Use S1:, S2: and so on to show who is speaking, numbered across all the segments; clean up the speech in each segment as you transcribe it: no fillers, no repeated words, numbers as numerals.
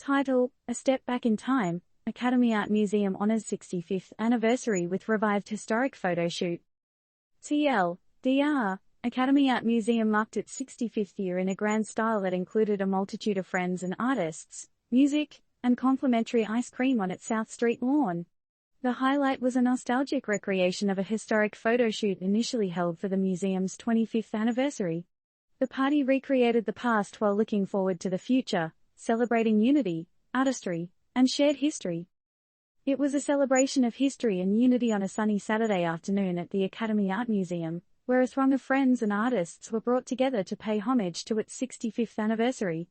S1: Title: A Step Back in Time, Academy Art Museum honors 65th anniversary with revived historic photoshoot. TLDR, Academy Art Museum marked its 65th year in a grand style that included a multitude of friends and artists, music, and complimentary ice cream on its South Street lawn. The highlight was a nostalgic recreation of a historic photoshoot initially held for the museum's 25th anniversary. The party recreated the past while looking forward to the future, celebrating unity, artistry, and shared history. It was a celebration of history and unity on a sunny Saturday afternoon at the Academy Art Museum, where a throng of friends and artists were brought together to pay homage to its 65th anniversary.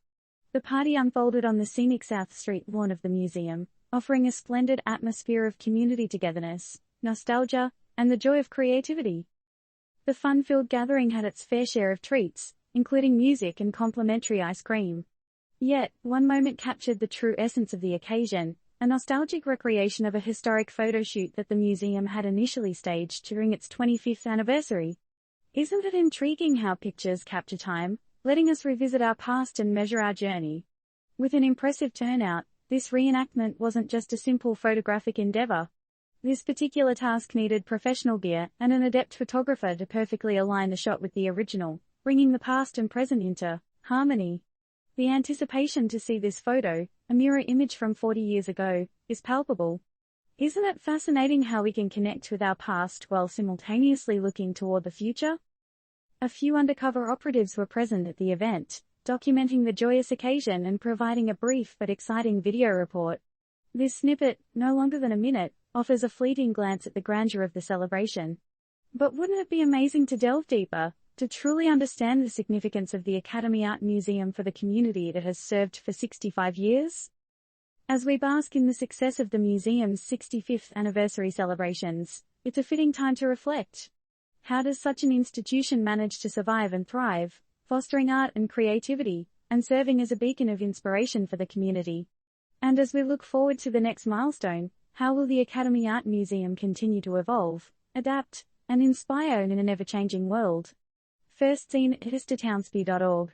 S1: The party unfolded on the scenic South Street lawn of the museum, offering a splendid atmosphere of community togetherness, nostalgia, and the joy of creativity. The fun-filled gathering had its fair share of treats, including music and complimentary ice cream. Yet, one moment captured the true essence of the occasion, a nostalgic recreation of a historic photoshoot that the museum had initially staged during its 25th anniversary. Isn't it intriguing how pictures capture time, letting us revisit our past and measure our journey? With an impressive turnout, this reenactment wasn't just a simple photographic endeavor. This particular task needed professional gear and an adept photographer to perfectly align the shot with the original, bringing the past and present into harmony. The anticipation to see this photo, a mirror image from 40 years ago, is palpable. Isn't it fascinating how we can connect with our past while simultaneously looking toward the future? A few undercover operatives were present at the event, documenting the joyous occasion and providing a brief but exciting video report. This snippet, no longer than a minute, offers a fleeting glance at the grandeur of the celebration. But wouldn't it be amazing to delve deeper, to truly understand the significance of the Academy Art Museum for the community it has served for 65 years? As we bask in the success of the museum's 65th anniversary celebrations, it's a fitting time to reflect. How does such an institution manage to survive and thrive, fostering art and creativity, and serving as a beacon of inspiration for the community? And as we look forward to the next milestone, how will the Academy Art Museum continue to evolve, adapt, and inspire in an ever-changing world? First seen at artistry.org.